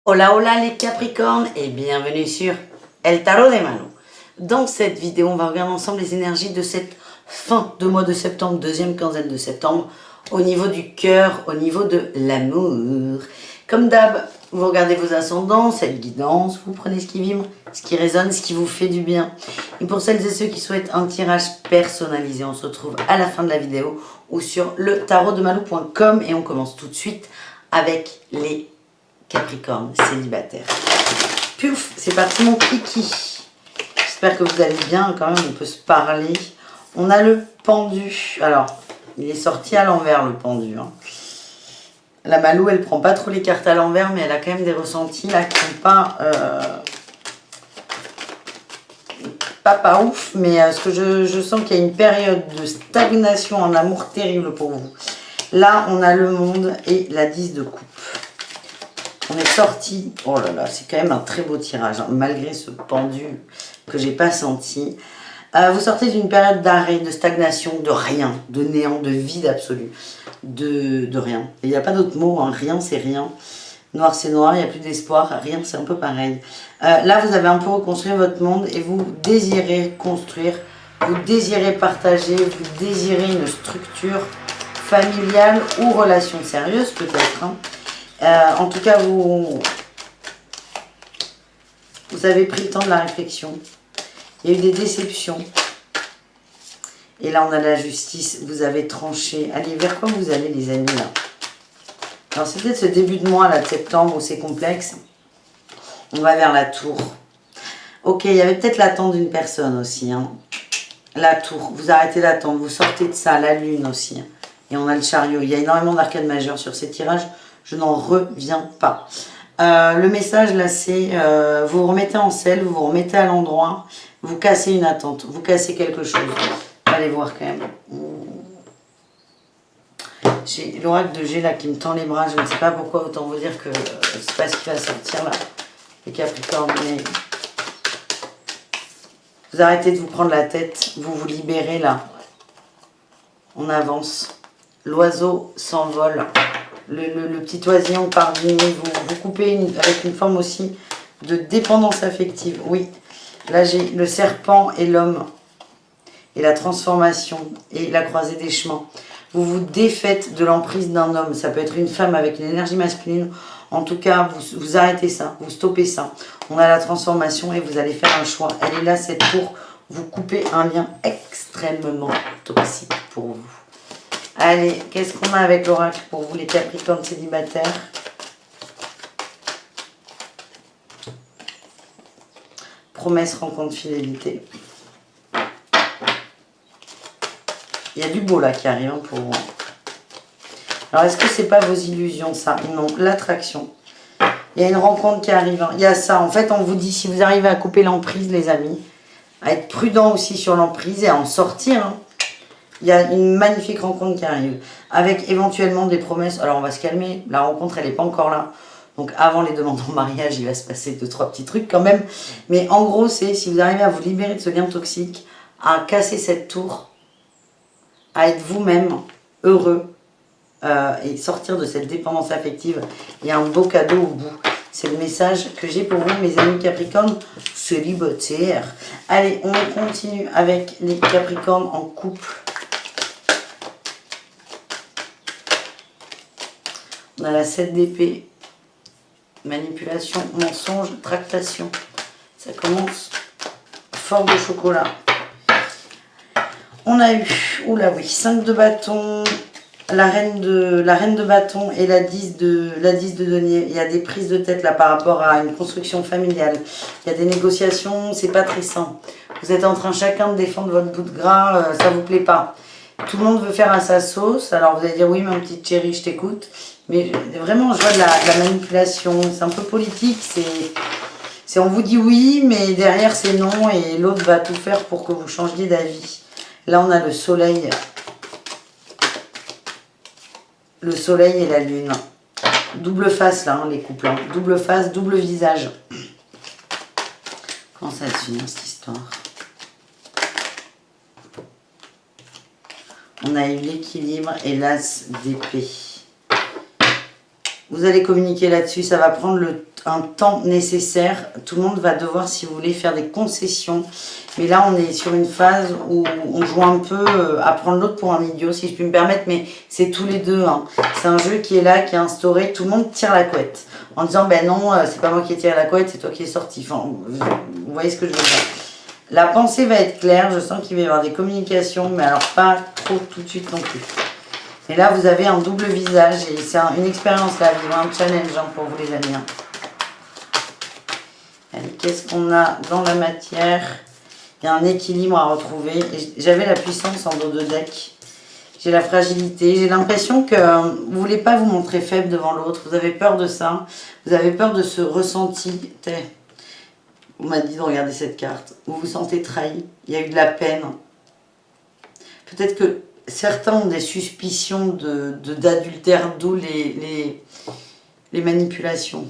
Hola hola les Capricornes et bienvenue sur El Tarot de Manu. Dans cette vidéo, on va regarder ensemble les énergies de cette fin de mois de septembre, deuxième quinzaine de septembre, au niveau du cœur, au niveau de l'amour. Comme d'hab, vous regardez vos ascendants, cette guidance, vous prenez ce qui vibre, ce qui résonne, ce qui vous fait du bien. Et pour celles et ceux qui souhaitent un tirage personnalisé, on se retrouve à la fin de la vidéo ou sur le tarotdemanu.com et on commence tout de suite avec les Capricorne, célibataire. Puf, c'est parti mon kiki. J'espère que vous allez bien, quand même on peut se parler. On a le pendu. Alors, il est sorti à l'envers le pendu. Hein. La Malou, elle prend pas trop les cartes à l'envers, mais elle a quand même des ressentis là qui sont pas ouf. Mais ce que je sens qu'il y a une période de stagnation en amour terrible pour vous. Là, on a le monde et la 10 de coupe. On est sorti, oh là là, c'est quand même un très beau tirage, hein, malgré ce pendu que j'ai pas senti. Vous sortez d'une période d'arrêt, de stagnation, de rien, de néant, de vide absolu, de rien. Il n'y a pas d'autre mot, hein, rien c'est rien. Noir c'est noir, il n'y a plus d'espoir, rien c'est un peu pareil. Là vous avez un peu reconstruit votre monde et vous désirez construire, vous désirez partager, vous désirez une structure familiale ou relation sérieuse peut-être. Hein. En tout cas, vous avez pris le temps de la réflexion. Il y a eu des déceptions. Et là, on a la justice. Vous avez tranché. Allez, vers quoi vous allez, les amis, là? Alors, c'est peut-être ce début de mois, là, de septembre, où c'est complexe. On va vers la tour. Ok, il y avait peut-être l'attente d'une personne aussi. Hein. La tour. Vous arrêtez d'attendre. Vous sortez de ça. La lune aussi. Et on a le chariot. Il y a énormément d'arcades majeures sur ces tirages. Je n'en reviens pas. Le message là c'est vous vous remettez en selle, vous vous remettez à l'endroit, vous cassez une attente, vous cassez quelque chose. Allez voir quand même. J'ai l'oracle de G là qui me tend les bras, je ne sais pas pourquoi, autant vous dire que c'est pas ce qui va sortir là, les Capricornes, mais vous arrêtez de vous prendre la tête, vous vous libérez là. On avance. L'oiseau s'envole. Le petit oisillon part du nid, vous coupez avec une forme aussi de dépendance affective. Oui, là j'ai le serpent et l'homme, et la transformation, et la croisée des chemins. Vous vous défaites de l'emprise d'un homme, ça peut être une femme avec une énergie masculine. En tout cas, vous arrêtez ça, vous stoppez ça. On a la transformation et vous allez faire un choix. Elle est là, c'est pour vous couper un lien extrêmement toxique pour vous. Allez, qu'est-ce qu'on a avec l'oracle pour vous les Capricornes célibataires? Promesse, rencontre, fidélité. Il y a du beau là qui arrive hein, pour vous. Alors, est-ce que c'est pas vos illusions ça? Non, l'attraction. Il y a une rencontre qui arrive. Hein. Il y a ça. En fait, on vous dit, si vous arrivez à couper l'emprise, les amis, à être prudent aussi sur l'emprise et à en sortir, hein, il y a une magnifique rencontre qui arrive, avec éventuellement des promesses. Alors, on va se calmer, la rencontre, elle n'est pas encore là. Donc, avant les demandes en mariage, il va se passer 2-3 petits trucs quand même. Mais en gros, c'est si vous arrivez à vous libérer de ce lien toxique, à casser cette tour, à être vous-même heureux et sortir de cette dépendance affective, il y a un beau cadeau au bout. C'est le message que j'ai pour vous, mes amis Capricornes célibataires. Allez, on continue avec les Capricornes en couple. On a la 7 d'épée, manipulation, mensonge, tractation. Ça commence fort de chocolat. On a eu, oula oui, 5 de bâton, la reine de bâton et la 10 de denier. Il y a des prises de tête là par rapport à une construction familiale. Il y a des négociations, c'est pas très sain. Vous êtes en train chacun de défendre votre bout de gras, ça vous plaît pas. Tout le monde veut faire à sa sauce. Alors vous allez dire oui, ma petite chérie, je t'écoute. Mais vraiment, je vois de la manipulation. C'est un peu politique. C'est on vous dit oui, mais derrière c'est non. Et l'autre va tout faire pour que vous changiez d'avis. Là, on a le soleil. Le soleil et la lune. Double face là, hein, les couples. Hein. Double face, double visage. Comment ça se finit cette histoire? On a eu l'équilibre et l'as d'épée. Vous allez communiquer là-dessus, ça va prendre un temps nécessaire. Tout le monde va devoir, si vous voulez, faire des concessions. Mais là, on est sur une phase où on joue un peu à prendre l'autre pour un idiot, si je puis me permettre. Mais c'est tous les deux. Hein. C'est un jeu qui est là, qui est instauré. Tout le monde tire la couette. En disant, ben non, c'est pas moi qui ai tiré la couette, c'est toi qui es sorti. Enfin, vous voyez ce que je veux dire. La pensée va être claire. Je sens qu'il va y avoir des communications, mais alors pas trop tout de suite non plus. Et là, vous avez un double visage et c'est une expérience là, vivre, un challenge hein, pour vous les amis. Hein. Allez, qu'est-ce qu'on a dans la matière? Il y a un équilibre à retrouver. J'avais la puissance en dos de deck. J'ai la fragilité. J'ai l'impression que vous ne voulez pas vous montrer faible devant l'autre. Vous avez peur de ça. Vous avez peur de ce ressenti. On m'a dit de regarder cette carte. Vous vous sentez trahi. Il y a eu de la peine. Peut-être que certains ont des suspicions d'adultère, d'où les manipulations.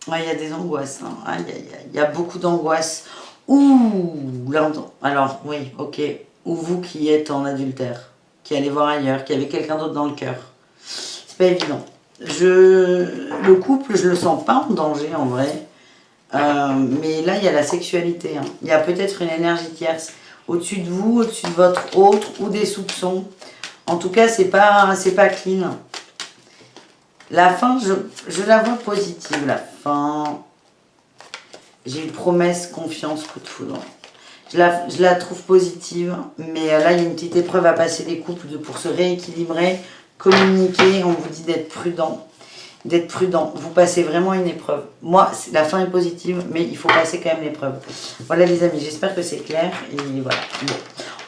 Ouais, il y a des angoisses. Hein. Aïe, aïe, aïe. Il y a beaucoup d'angoisses. Ouh, là, alors, oui, ok. Ou vous qui êtes en adultère, qui allez voir ailleurs, qui avez quelqu'un d'autre dans le cœur. C'est pas évident. Le couple, je le sens pas en danger, en vrai. Mais là, il y a la sexualité. Hein. Il y a peut-être une énergie tierce au-dessus de vous, au-dessus de votre autre, ou des soupçons. En tout cas, c'est pas clean. La fin, je la vois positive, la fin. J'ai une promesse, confiance, coup de foudre. Je la trouve positive, mais là, il y a une petite épreuve à passer des couples pour se rééquilibrer, communiquer. On vous dit d'être prudent. D'être prudent. Vous passez vraiment une épreuve. Moi, la fin est positive, mais il faut passer quand même l'épreuve. Voilà les amis, j'espère que c'est clair. Et voilà. Bon.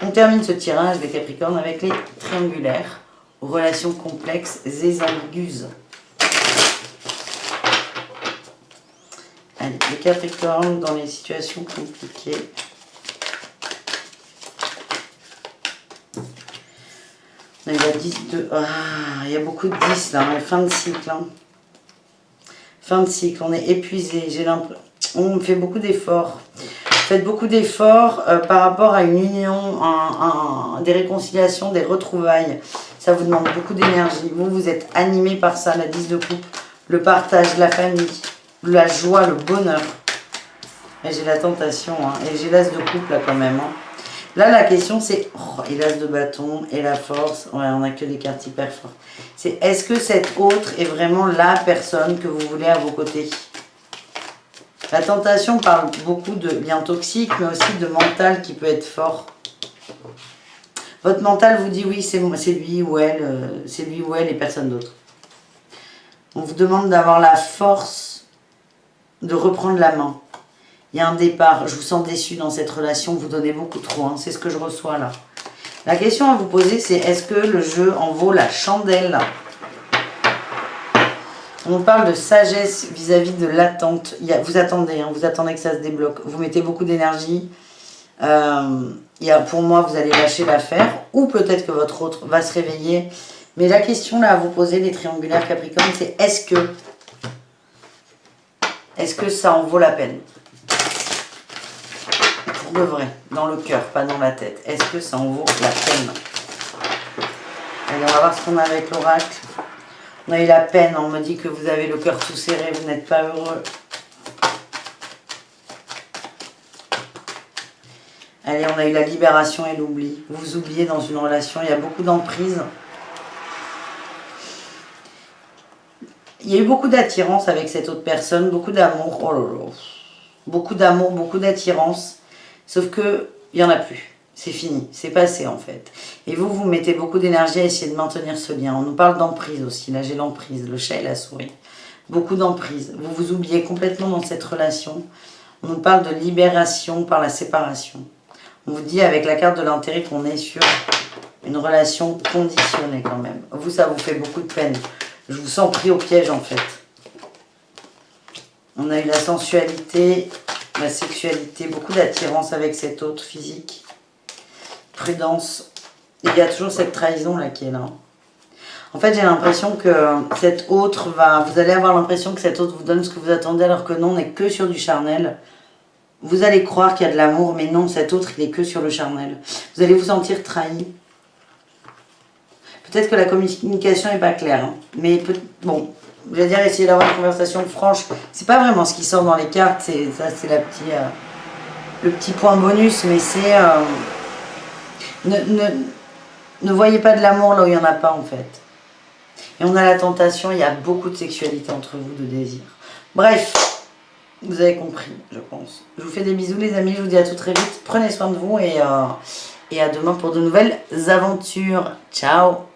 On termine ce tirage des Capricornes avec les triangulaires. Relations complexes et ambiguës. Allez, les Capricornes dans les situations compliquées. On a eu la 10 de... Ah, il y a beaucoup de 10 là, fin de cycle. Hein. Fin de cycle, on est épuisé. J'ai l'impression... On fait beaucoup d'efforts. Faites beaucoup d'efforts par rapport à une union, des réconciliations, des retrouvailles. Ça vous demande beaucoup d'énergie. Vous êtes animé par ça, la 10 de coupe, le partage, la famille, la joie, le bonheur. Et j'ai la tentation, hein. Et j'ai l'as de coupe là quand même. Hein. Là, la question c'est, et l'as de bâton, et la force. Ouais, on n'a que des cartes hyper fortes. C'est, est-ce que cette autre est vraiment la personne que vous voulez à vos côtés? La tentation parle beaucoup de liens toxiques, mais aussi de mental qui peut être fort. Votre mental vous dit oui, c'est lui ou elle, et personne d'autre. On vous demande d'avoir la force de reprendre la main. Il y a un départ, je vous sens déçu dans cette relation, vous donnez beaucoup trop, hein, c'est ce que je reçois là. La question à vous poser, c'est est-ce que le jeu en vaut la chandelle? On parle de sagesse vis-à-vis de l'attente. Vous attendez, hein, vous attendez que ça se débloque. Vous mettez beaucoup d'énergie. Pour moi, vous allez lâcher l'affaire. Ou peut-être que votre autre va se réveiller. Mais la question là à vous poser, les triangulaires Capricorne, c'est est-ce que ça en vaut la peine? Pour de vrai, dans le cœur, pas dans la tête. Est-ce que ça en vaut la peine? Allez, on va voir ce qu'on a avec l'oracle. On a eu la peine, on me dit que vous avez le cœur tout serré, vous n'êtes pas heureux. Allez, on a eu la libération et l'oubli. Vous vous oubliez dans une relation, il y a beaucoup d'emprise. Il y a eu beaucoup d'attirance avec cette autre personne, beaucoup d'amour. Oh là là. Beaucoup d'amour, beaucoup d'attirance. Sauf que il n'y en a plus. C'est fini, c'est passé en fait. Et vous mettez beaucoup d'énergie à essayer de maintenir ce lien. On nous parle d'emprise aussi. Là, j'ai l'emprise, le chat et la souris. Beaucoup d'emprise. Vous vous oubliez complètement dans cette relation. On nous parle de libération par la séparation. On vous dit avec la carte de l'intérêt qu'on est sur une relation conditionnée quand même. Vous, ça vous fait beaucoup de peine. Je vous sens pris au piège en fait. On a eu la sensualité, la sexualité, beaucoup d'attirance avec cet autre physique. Prudence. Et il y a toujours cette trahison là qui est là. En fait, j'ai l'impression que cette autre vous allez avoir l'impression que cette autre vous donne ce que vous attendez alors que non, on n'est que sur du charnel. Vous allez croire qu'il y a de l'amour, mais non, cet autre, il est que sur le charnel. Vous allez vous sentir trahi. Peut-être que la communication n'est pas claire. Hein. Mais bon, je vais dire essayer d'avoir une conversation franche. C'est pas vraiment ce qui sort dans les cartes. Ça, c'est le petit point bonus. Mais c'est... ne voyez pas de l'amour là où il n'y en a pas en fait. Et on a la tentation, il y a beaucoup de sexualité entre vous, de désir. Bref, vous avez compris, je pense. Je vous fais des bisous les amis, je vous dis à tout très vite. Prenez soin de vous et à demain pour de nouvelles aventures. Ciao!